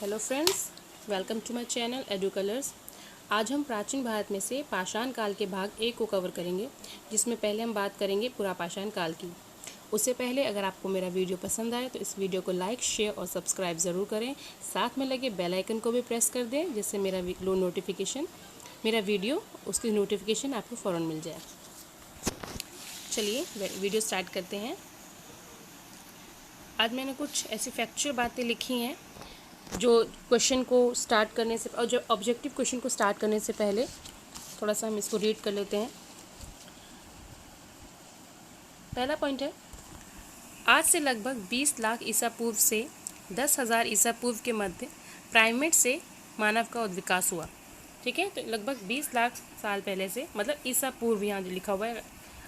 Hello friends, welcome to my channel Edu Colours. आज हम प्राचीन भारत में से पाषाण काल के भाग 1 को कवर करेंगे, जिसमें पहले हम बात करेंगे पुरापाषाण काल की। उससे पहले अगर आपको मेरा वीडियो पसंद आए तो इस वीडियो को लाइक, शेयर और सब्सक्राइब ज़रूर करें। साथ में लगे बेल आइकन को भी प्रेस कर दें, जिससे मेरा वीडियो उसकी नोटिफिकेशन आपको फ़ौरन मिल जाए। चलिए वीडियो स्टार्ट करते हैं। आज मैंने कुछ ऐसी फैक्चुअल बातें लिखी हैं जो क्वेश्चन को स्टार्ट करने से और जो ऑब्जेक्टिव क्वेश्चन को स्टार्ट करने से पहले थोड़ा सा हम इसको रीड कर लेते हैं। पहला पॉइंट है, आज से लगभग 20 लाख ईसा पूर्व से 10,000 ईसा पूर्व के मध्य प्राइमेट से मानव का विकास हुआ। ठीक है, तो लगभग 20 लाख साल पहले से, मतलब ईसा पूर्व यहाँ जो लिखा हुआ है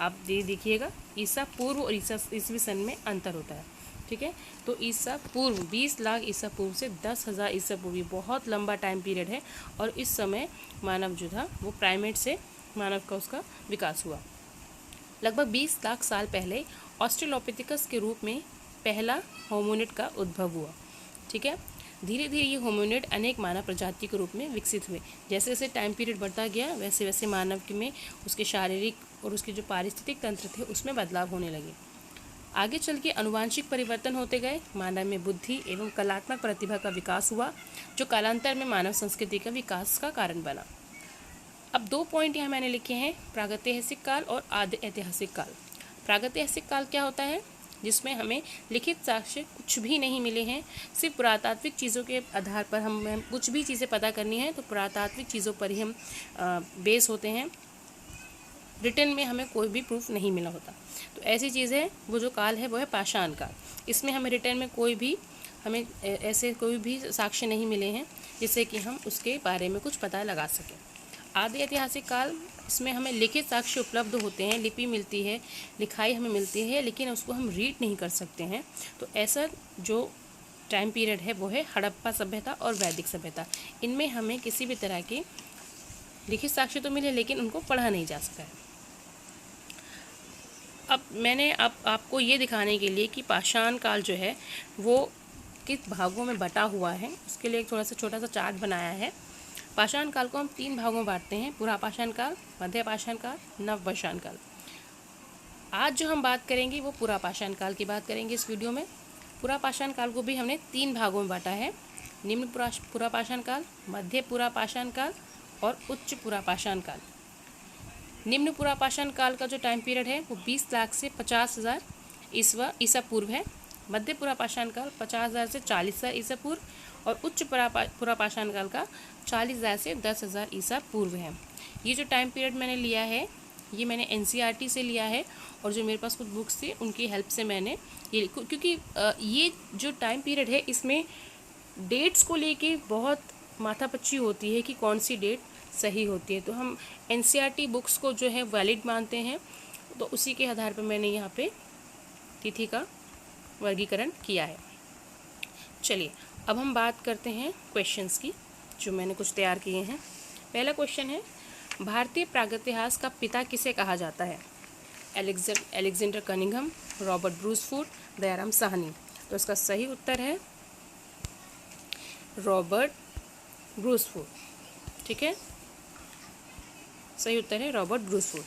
आप देखिएगा, ईसा पूर्व और ईसवी सन में अंतर होता है। ठीक है, तो ईसा पूर्व 20 लाख ईसा पूर्व से 10,000 ईसा पूर्व, ये बहुत लंबा टाइम पीरियड है। और इस समय मानव जो था वो प्राइमेट से मानव का उसका विकास हुआ। लगभग 20 लाख साल पहले ऑस्ट्रेलोपिथेकस के रूप में पहला होमिनिड का उद्भव हुआ। ठीक है, धीरे धीरे ये होमिनिड अनेक मानव प्रजाति के रूप में विकसित हुए। जैसे जैसे टाइम पीरियड बढ़ता गया वैसे वैसे मानव के में उसके शारीरिक और उसके जो पारिस्थितिक तंत्र थे उसमें बदलाव होने लगे। आगे चल के अनुवांशिक परिवर्तन होते गए, मानव में बुद्धि एवं कलात्मक प्रतिभा का विकास हुआ, जो कालांतर में मानव संस्कृति का विकास का कारण बना। अब 2 पॉइंट यहाँ मैंने लिखे हैं, प्रागैतिहासिक काल और आदि ऐतिहासिक काल। प्रागैतिहासिक काल क्या होता है, जिसमें हमें लिखित साक्ष्य कुछ भी नहीं मिले हैं, सिर्फ पुरातात्विक चीज़ों के आधार पर हम कुछ भी चीज़ें पता करनी है तो पुरातात्विक चीज़ों पर ही हम बेस होते हैं। रिटर्न में हमें कोई भी प्रूफ नहीं मिला होता। तो ऐसी चीज़ें, वो जो काल है वो है पाषाण काल। इसमें हमें रिटर्न में हमें ऐसे कोई भी साक्ष्य नहीं मिले हैं जिससे कि हम उसके बारे में कुछ पता लगा सकें। आदि ऐतिहासिक काल, इसमें हमें लिखित साक्ष्य उपलब्ध होते हैं, लिपि मिलती है, लिखाई हमें मिलती है, लेकिन उसको हम रीड नहीं कर सकते हैं। तो ऐसा जो टाइम पीरियड है वो है हड़प्पा सभ्यता और वैदिक सभ्यता। इनमें हमें किसी भी तरह के लिखित साक्ष्य तो मिले लेकिन उनको पढ़ा नहीं जा सका है। अब मैंने आपको ये दिखाने के लिए कि पाषाण काल जो है वो किस भागों में बटा हुआ है, उसके लिए एक थोड़ा सा छोटा सा चार्ट बनाया है। पाषाण काल को हम 3 भागों में बांटते हैं, पुरापाषाण काल, मध्य पाषाण काल, नवपाषाण काल। आज जो हम बात करेंगे वो पुरापाषाण काल की बात करेंगे इस वीडियो में। पुरापाषाण काल को भी हमने 3 भागों में बांटा है, निम्न पुरापाषाण काल, मध्य पुरापाषाण काल और उच्च पुरापाषाण काल। निम्न पुरापाषाण काल का जो टाइम पीरियड है वो 20 लाख से 50,000 ईसा पूर्व है। मध्य पुरापाषाण काल 50,000 से 40,000 ईसा पूर्व और उच्च पुरापाषाण काल का 40,000 से 10,000 ईसा पूर्व है। ये जो टाइम पीरियड मैंने लिया है ये मैंने NCERT से लिया है, और जो मेरे पास कुछ बुक्स थी उनकी हेल्प से मैंने ये, क्योंकि ये जो टाइम पीरियड है इसमें डेट्स को लेके बहुत माथापच्ची होती है कि कौन सी डेट सही होती है। तो हम NCERT बुक्स को जो है वैलिड मानते हैं, तो उसी के आधार पर मैंने यहाँ पे तिथि का वर्गीकरण किया है। चलिए अब हम बात करते हैं क्वेश्चंस की जो मैंने कुछ तैयार किए हैं। पहला क्वेश्चन है, भारतीय प्रागैतिहास का पिता किसे कहा जाता है? Alexander Cunningham, Robert Bruce Foote, Dayaram Sahni. तो इसका सही उत्तर है रॉबर्ट ब्रूसफोर्ड। ठीक है, सही उत्तर है रॉबर्ट ब्रूसफोर्ड।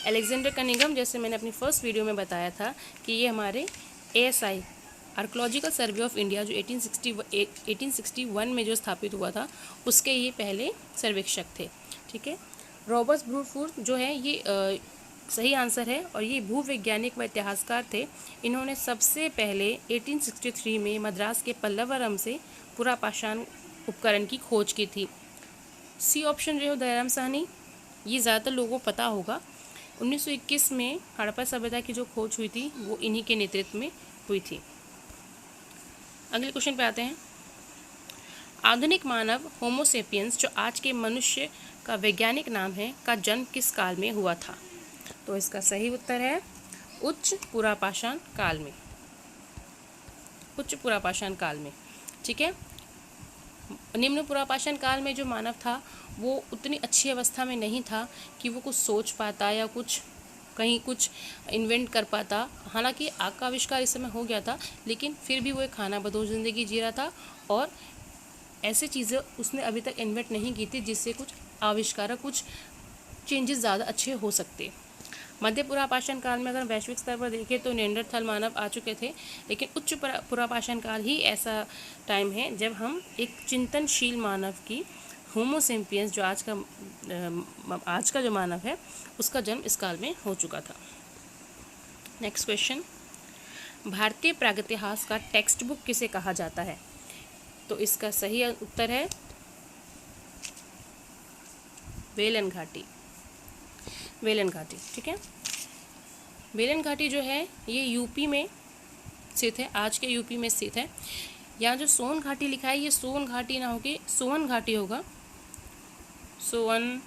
अलेक्जेंडर कनिंघम, जैसे मैंने अपनी फर्स्ट वीडियो में बताया था कि ये हमारे ASI archaeological survey of India जो 1861 में जो स्थापित हुआ था उसके ये पहले सर्वेक्षक थे। ठीक है, रॉबर्ट ब्रूसफोर्ड जो है ये सही आंसर है, और ये भूवैज्ञानिक व इतिहासकार थे। इन्होंने सबसे पहले 1863 में मद्रास के पल्लवरम से पुरापाषाण उपकरण की खोज की थी। सी ऑप्शन जो है दयाराम साहनी, ये ज़्यादातर लोगों को पता होगा। 1921 में हड़प्पा सभ्यता की जो खोज हुई थी वो इन्हीं के नेतृत्व में हुई थी। अगले क्वेश्चन पे आते हैं, आधुनिक मानव होमोसेपियंस जो आज के मनुष्य का वैज्ञानिक नाम है का जन्म किस काल में हुआ था? तो इसका सही उत्तर है उच्च पुरापाषाण काल में। उच्च पुरापाषाण काल में। ठीक है, निम्न पुरापाषाण काल में जो मानव था वो उतनी अच्छी अवस्था में नहीं था कि वो कुछ सोच पाता या कहीं कुछ इन्वेंट कर पाता। हालांकि आग का आविष्कार इस समय हो गया था, लेकिन फिर भी वो एक खानाबदोश ज़िंदगी जी रहा था और ऐसे चीज़ें उसने अभी तक इन्वेंट नहीं की थी जिससे कुछ आविष्कारक कुछ चेंजेस ज़्यादा अच्छे हो सकते। मध्य पुरापाषाण काल में अगर वैश्विक स्तर पर देखें तो निएंडरथल मानव आ चुके थे, लेकिन उच्च पुरापाषाण काल ही ऐसा टाइम है जब हम एक चिंतनशील मानव की होमो सेपियंस जो आज का जो मानव है उसका जन्म इस काल में हो चुका था। नेक्स्ट क्वेश्चन, भारतीय प्रागैतिहास का टेक्स्ट बुक किसे कहा जाता है? तो इसका सही उत्तर है वेलन घाटी। वेलन घाटी, ठीक है। वेलन घाटी जो है ये यूपी में स्थित है, आज के यूपी में स्थित है। यहाँ जो सोन घाटी लिखा है ये सोन घाटी ना होगी, सोवन घाटी होगा। सोवन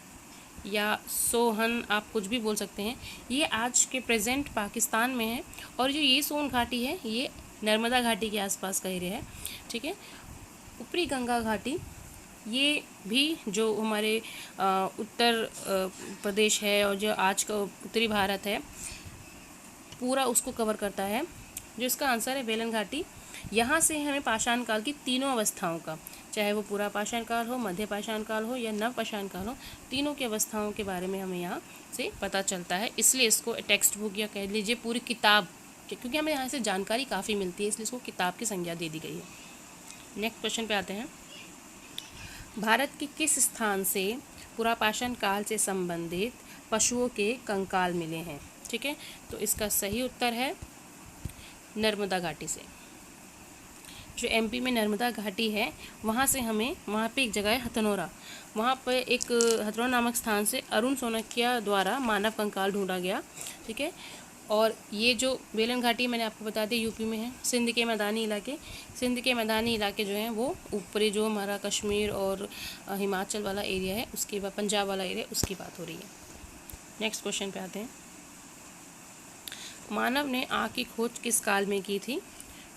या सोहन आप कुछ भी बोल सकते हैं। ये आज के प्रेजेंट पाकिस्तान में है और जो ये सोन घाटी है ये नर्मदा घाटी के आसपास का एरिया है, ठीक है। ऊपरी गंगा घाटी ये भी जो हमारे उत्तर प्रदेश है और जो आज का उत्तरी भारत है पूरा उसको कवर करता है। जो इसका आंसर है वेलन घाटी। यहाँ से हमें पाषाण काल की तीनों अवस्थाओं का, चाहे वो पुरापाषाण काल हो, मध्य पाषाण काल हो या नवपाषाण काल हो, तीनों की अवस्थाओं के बारे में हमें यहाँ से पता चलता है। इसलिए इसको टेक्स्ट बुक या कह लीजिए पूरी किताब, क्योंकि हमें यहाँ से जानकारी काफ़ी मिलती है इसलिए इसको किताब की संज्ञा दे दी गई है। नेक्स्ट क्वेश्चन पे आते हैं। भारत के किस स्थान से पुरापाषाण काल से संबंधित पशुओं के कंकाल मिले हैं? ठीक है, तो इसका सही उत्तर है नर्मदा घाटी से। जो एमपी में नर्मदा घाटी है वहाँ से हमें, वहाँ पे एक जगह है हथनोरा, वहाँ पर एक हथनोरा नामक स्थान से अरुण सोनकिया द्वारा मानव कंकाल ढूंढा गया, ठीक है। और ये जो वेलन घाटी मैंने आपको बता दी यूपी में है। सिंध के मैदानी इलाके जो हैं वो ऊपरी जो हमारा कश्मीर और हिमाचल वाला एरिया है उसके बाद पंजाब वाला एरिया उसकी बात हो रही है। नेक्स्ट क्वेश्चन पे आते हैं। मानव ने आग की खोज किस काल में की थी?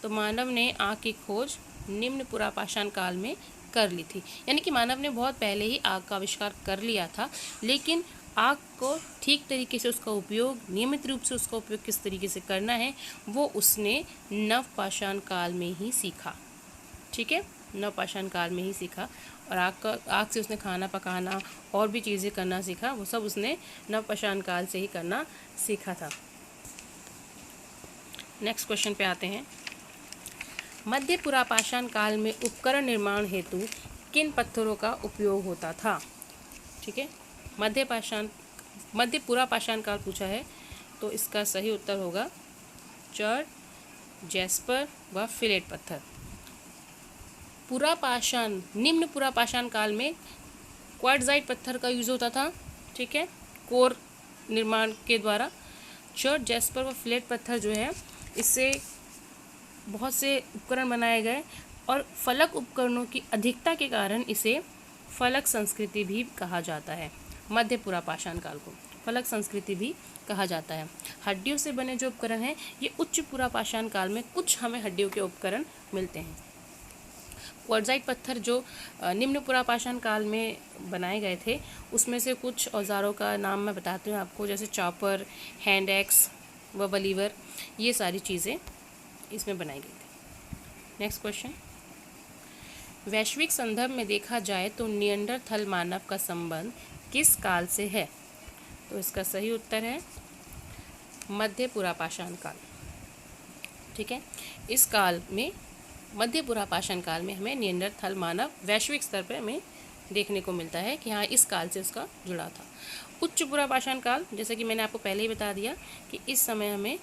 तो मानव ने आग की खोज निम्न पुरापाषाण काल में कर ली थी, यानी कि मानव ने बहुत पहले ही आग का आविष्कार कर लिया था, लेकिन आग को ठीक तरीके से उसका उपयोग, नियमित रूप से उसका उपयोग किस तरीके से करना है वो उसने नवपाषाण काल में ही सीखा, ठीक है। नवपाषाण काल में ही सीखा और आग से उसने खाना पकाना और भी चीज़ें करना सीखा, वो सब उसने नवपाषाण काल से ही करना सीखा था। नेक्स्ट क्वेश्चन पे आते हैं। मध्य पुरापाषाण काल में उपकरण निर्माण हेतु किन पत्थरों का उपयोग होता था? ठीक है, मध्य पुरापाषाण काल पूछा है तो इसका सही उत्तर होगा चर्ट, जैस्पर व फिलेट पत्थर। निम्न पुरापाषाण काल में क्वार्ट्जाइट पत्थर का यूज़ होता था, ठीक है, कोर निर्माण के द्वारा। चर्ट, जैस्पर व फिलेट पत्थर जो है इससे बहुत से उपकरण बनाए गए और फलक उपकरणों की अधिकता के कारण इसे फलक संस्कृति भी कहा जाता है। मध्य पुरापाषाण काल को फलक संस्कृति भी कहा जाता है। हड्डियों से बने जो उपकरण हैं ये उच्च पुरापाषाण काल में कुछ हमें हड्डियों के उपकरण मिलते हैं। क्वार्ट्जाइट पत्थर जो निम्न पुरापाषाण काल में बनाए गए थे उसमें से कुछ औजारों का नाम मैं बताती हूँ आपको, जैसे चॉपर, हैंड एक्स व बलीवर, ये सारी चीज़ें इसमें बनाई गई थी। Next question. वैश्विक संदर्भ में देखा जाए तो निएंडरथल मानव का संबंध किस काल से है? तो इसका सही उत्तर है मध्य पुरापाषाण काल, ठीक है। इस काल में मध्य पुरापाषाण काल में हमें निएंडरथल मानव वैश्विक स्तर पर हमें देखने को मिलता है कि हाँ इस काल से उसका जुड़ा था। उच्च पुरापाषाण काल, जैसे कि मैंने आपको पहले ही बता दिया कि इस समय हमें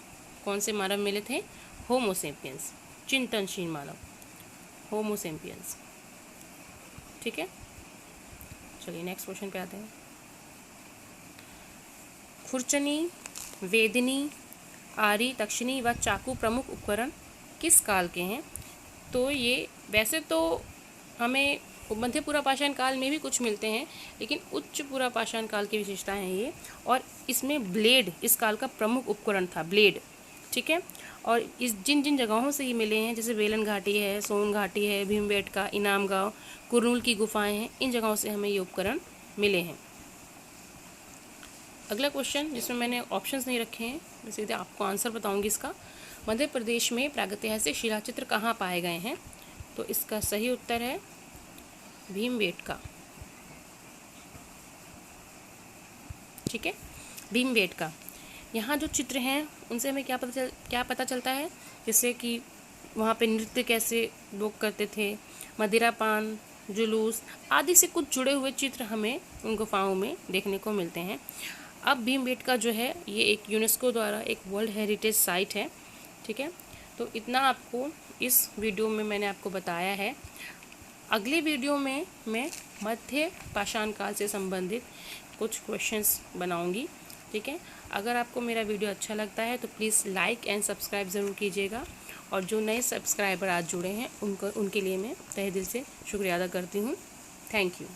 कौन से मानव मिले थे? होमो सेपियंस, चिंतनशील मानव, होमो सेपियंस, ठीक है। चलिए नेक्स्ट क्वेश्चन पे आते हैं। खुरचनी, वेदनी, आरी, तक्षनी व चाकू प्रमुख उपकरण किस काल के हैं? तो ये वैसे तो हमें मध्य पुरापाषाण काल में भी कुछ मिलते हैं, लेकिन उच्च पुरापाषाण काल की विशेषता है ये। और इसमें ब्लेड इस काल का प्रमुख उपकरण था, ब्लेड, ठीक है। और इस जिन जिन जगहों से ये मिले हैं, जैसे वेलन घाटी है, सोन घाटी है, भीमबेटका, इनाम गांव, कुरनूल की गुफाएं हैं, इन जगहों से हमें ये उपकरण मिले हैं। अगला क्वेश्चन जिसमें मैंने ऑप्शंस नहीं रखे हैं, मैं सीधे आपको आंसर बताऊंगी इसका। मध्य प्रदेश में प्रागैतिहासिक शिलाचित्र कहाँ पाए गए हैं? तो इसका सही उत्तर है भीमबेटका। ठीक है, भीमबेटका। यहाँ जो चित्र हैं उनसे हमें क्या पता चलता है, जैसे कि वहाँ पे नृत्य कैसे लोग करते थे, मदिरापान, जुलूस आदि से कुछ जुड़े हुए चित्र हमें उन गुफाओं में देखने को मिलते हैं। अब भीमबेटका जो है ये एक यूनेस्को द्वारा एक वर्ल्ड हेरिटेज साइट है। ठीक है, तो इतना आपको इस वीडियो में मैंने आपको बताया है। अगले वीडियो में मैं मध्य पाषाण काल से संबंधित कुछ क्वेश्चंस बनाऊंगी। ठीक है, अगर आपको मेरा वीडियो अच्छा लगता है तो प्लीज़ लाइक एंड सब्सक्राइब ज़रूर कीजिएगा, और जो नए सब्सक्राइबर आज जुड़े हैं उनके लिए मैं तहे दिल से शुक्रिया अदा करती हूँ। Thank you.